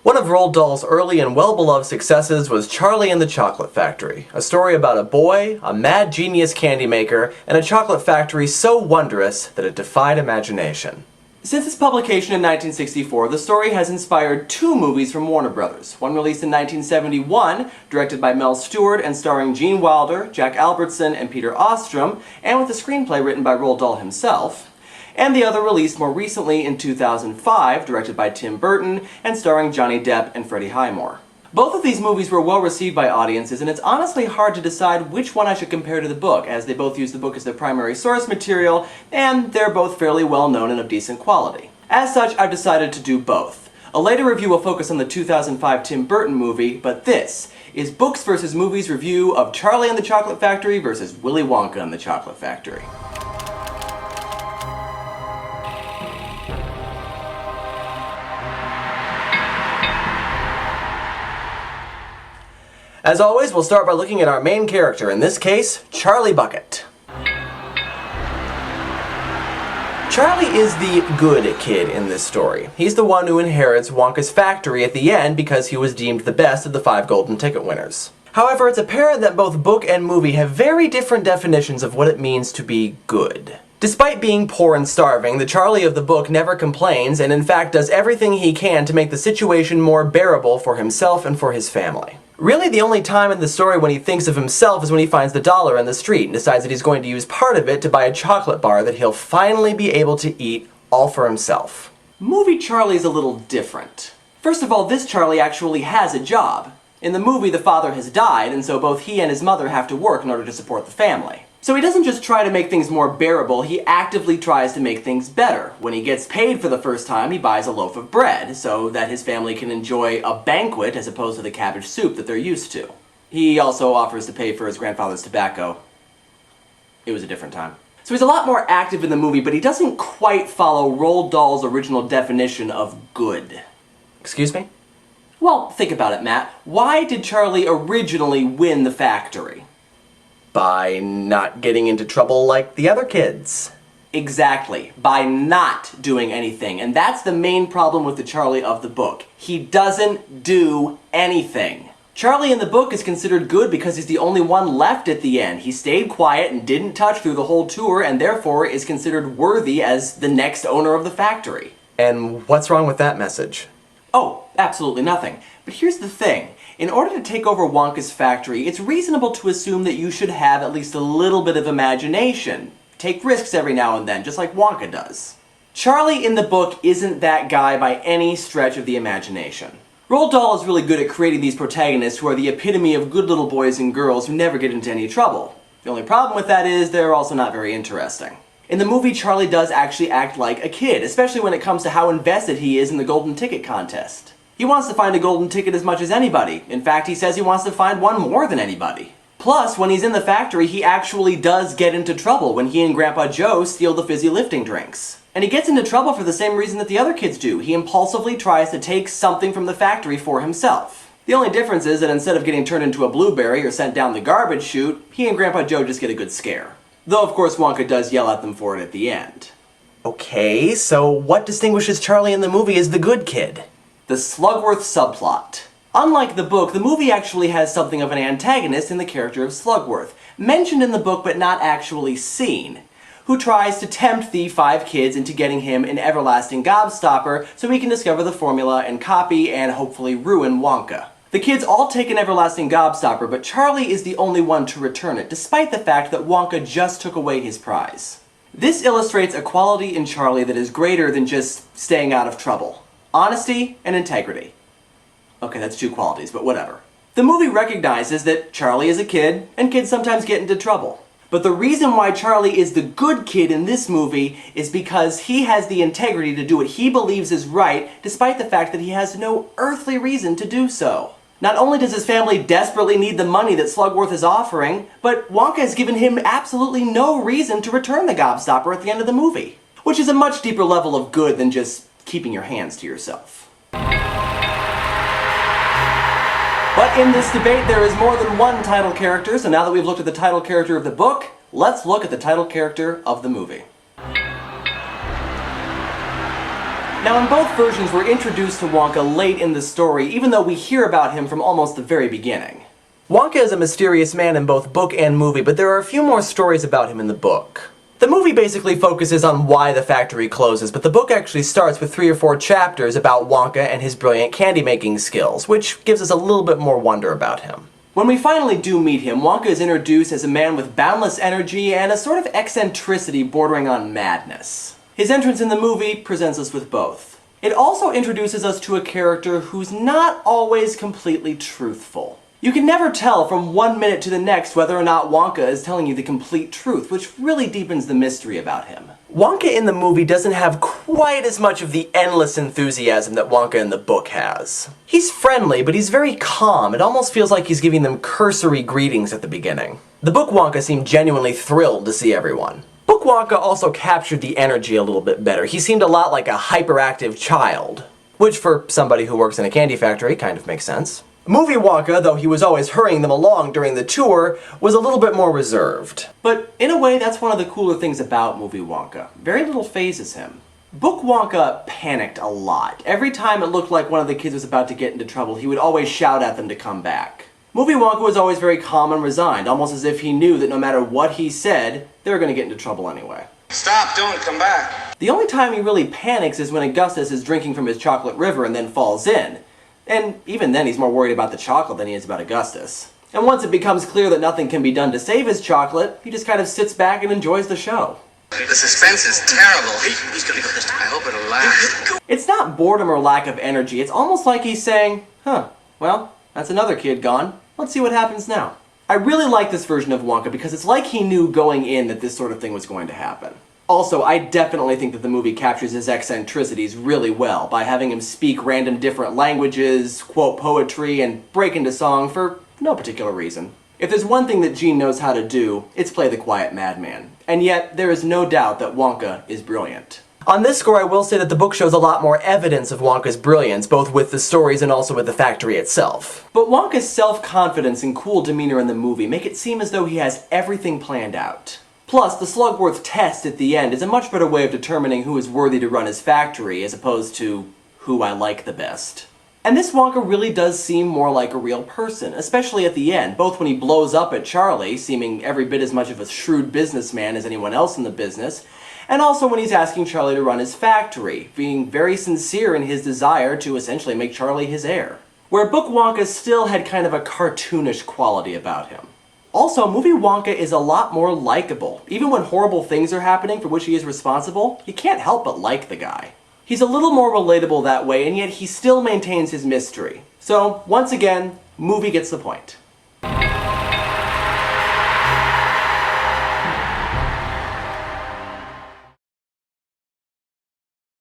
One of Roald Dahl's early and well-beloved successes was Charlie and the Chocolate Factory, a story about a boy, a mad genius candy maker, and a chocolate factory so wondrous that it defied imagination. Since its publication in 1964, the story has inspired two movies from Warner Brothers. One released in 1971, directed by Mel Stewart and starring Gene Wilder, Jack Albertson, and Peter Ostrom, and with a screenplay written by Roald Dahl himself. And the other released more recently in 2005, directed by Tim Burton, and starring Johnny Depp and Freddie Highmore. Both of these movies were well received by audiences, and it's honestly hard to decide which one I should compare to the book, as they both use the book as their primary source material, and they're both fairly well known and of decent quality. As such, I've decided to do both. A later review will focus on the 2005 Tim Burton movie, but this is Books vs. Movies review of Charlie and the Chocolate Factory versus Willy Wonka and the Chocolate Factory. As always, we'll start by looking at our main character, in this case, Charlie Bucket. Charlie is the good kid in this story. He's the one who inherits Wonka's factory at the end because he was deemed the best of the 5 golden ticket winners. However, it's apparent that both book and movie have very different definitions of what it means to be good. Despite being poor and starving, the Charlie of the book never complains and in fact does everything he can to make the situation more bearable for himself and for his family. Really, the only time in the story when he thinks of himself is when he finds the dollar in the street and decides that he's going to use part of it to buy a chocolate bar that he'll finally be able to eat all for himself. Movie Charlie's a little different. First of all, this Charlie actually has a job. In the movie, the father has died, and so both he and his mother have to work in order to support the family. So he doesn't just try to make things more bearable, he actively tries to make things better. When he gets paid for the first time, he buys a loaf of bread, so that his family can enjoy a banquet as opposed to the cabbage soup that they're used to. He also offers to pay for his grandfather's tobacco. It was a different time. So he's a lot more active in the movie, but he doesn't quite follow Roald Dahl's original definition of good. Excuse me? Well, think about it, Matt. Why did Charlie originally win the factory? By not getting into trouble like the other kids. Exactly. By not doing anything. And that's the main problem with the Charlie of the book. He doesn't do anything. Charlie in the book is considered good because he's the only one left at the end. He stayed quiet and didn't touch through the whole tour and therefore is considered worthy as the next owner of the factory. And what's wrong with that message? Oh, absolutely nothing. But here's the thing. In order to take over Wonka's factory, it's reasonable to assume that you should have at least a little bit of imagination. Take risks every now and then, just like Wonka does. Charlie in the book isn't that guy by any stretch of the imagination. Roald Dahl is really good at creating these protagonists who are the epitome of good little boys and girls who never get into any trouble. The only problem with that is they're also not very interesting. In the movie, Charlie does actually act like a kid, especially when it comes to how invested he is in the golden ticket contest. He wants to find a golden ticket as much as anybody. In fact, he says he wants to find one more than anybody. Plus, when he's in the factory, he actually does get into trouble when he and Grandpa Joe steal the fizzy lifting drinks. And he gets into trouble for the same reason that the other kids do. He impulsively tries to take something from the factory for himself. The only difference is that instead of getting turned into a blueberry or sent down the garbage chute, he and Grandpa Joe just get a good scare. Though, of course, Wonka does yell at them for it at the end. Okay, so what distinguishes Charlie in the movie as the good kid? The Slugworth subplot. Unlike the book, the movie actually has something of an antagonist in the character of Slugworth, mentioned in the book but not actually seen, who tries to tempt the 5 kids into getting him an everlasting gobstopper so he can discover the formula and copy and hopefully ruin Wonka. The kids all take an everlasting gobstopper, but Charlie is the only one to return it, despite the fact that Wonka just took away his prize. This illustrates a quality in Charlie that is greater than just staying out of trouble. Honesty and integrity. Okay, that's 2 qualities, but whatever. The movie recognizes that Charlie is a kid, and kids sometimes get into trouble. But the reason why Charlie is the good kid in this movie is because he has the integrity to do what he believes is right, despite the fact that he has no earthly reason to do so. Not only does his family desperately need the money that Slugworth is offering, but Wonka has given him absolutely no reason to return the gobstopper at the end of the movie. Which is a much deeper level of good than just keeping your hands to yourself. But in this debate, there is more than one title character, so now that we've looked at the title character of the book, let's look at the title character of the movie. Now, in both versions, we're introduced to Wonka late in the story, even though we hear about him from almost the very beginning. Wonka is a mysterious man in both book and movie, but there are a few more stories about him in the book. The movie basically focuses on why the factory closes, but the book actually starts with 3 or 4 chapters about Wonka and his brilliant candy-making skills, which gives us a little bit more wonder about him. When we finally do meet him, Wonka is introduced as a man with boundless energy and a sort of eccentricity bordering on madness. His entrance in the movie presents us with both. It also introduces us to a character who's not always completely truthful. You can never tell from one minute to the next whether or not Wonka is telling you the complete truth, which really deepens the mystery about him. Wonka in the movie doesn't have quite as much of the endless enthusiasm that Wonka in the book has. He's friendly, but he's very calm. It almost feels like he's giving them cursory greetings at the beginning. The book Wonka seemed genuinely thrilled to see everyone. Book Wonka also captured the energy a little bit better. He seemed a lot like a hyperactive child, which for somebody who works in a candy factory kind of makes sense. Movie Wonka, though he was always hurrying them along during the tour, was a little bit more reserved. But in a way, that's one of the cooler things about Movie Wonka. Very little phases him. Book Wonka panicked a lot. Every time it looked like one of the kids was about to get into trouble, he would always shout at them to come back. Movie Wonka was always very calm and resigned, almost as if he knew that no matter what he said, they were going to get into trouble anyway. Stop, don't come back. The only time he really panics is when Augustus is drinking from his chocolate river and then falls in. And even then he's more worried about the chocolate than he is about Augustus. And once it becomes clear that nothing can be done to save his chocolate, he just kind of sits back and enjoys the show. The suspense is terrible. He's gonna go this time. I hope it'll last. It's not boredom or lack of energy, it's almost like he's saying, well, that's another kid gone. Let's see what happens now. I really like this version of Wonka because it's like he knew going in that this sort of thing was going to happen. Also, I definitely think that the movie captures his eccentricities really well by having him speak random different languages, quote poetry, and break into song for no particular reason. If there's one thing that Gene knows how to do, it's play the quiet madman. And yet, there is no doubt that Wonka is brilliant. On this score, I will say that the book shows a lot more evidence of Wonka's brilliance, both with the stories and also with the factory itself. But Wonka's self-confidence and cool demeanor in the movie make it seem as though he has everything planned out. Plus, the Slugworth test at the end is a much better way of determining who is worthy to run his factory, as opposed to who I like the best. And this Wonka really does seem more like a real person, especially at the end, both when he blows up at Charlie, seeming every bit as much of a shrewd businessman as anyone else in the business, and also when he's asking Charlie to run his factory, being very sincere in his desire to essentially make Charlie his heir. Where Book Wonka still had kind of a cartoonish quality about him. Also, Movie Wonka is a lot more likable. Even when horrible things are happening for which he is responsible, you can't help but like the guy. He's a little more relatable that way, and yet he still maintains his mystery. So, once again, movie gets the point.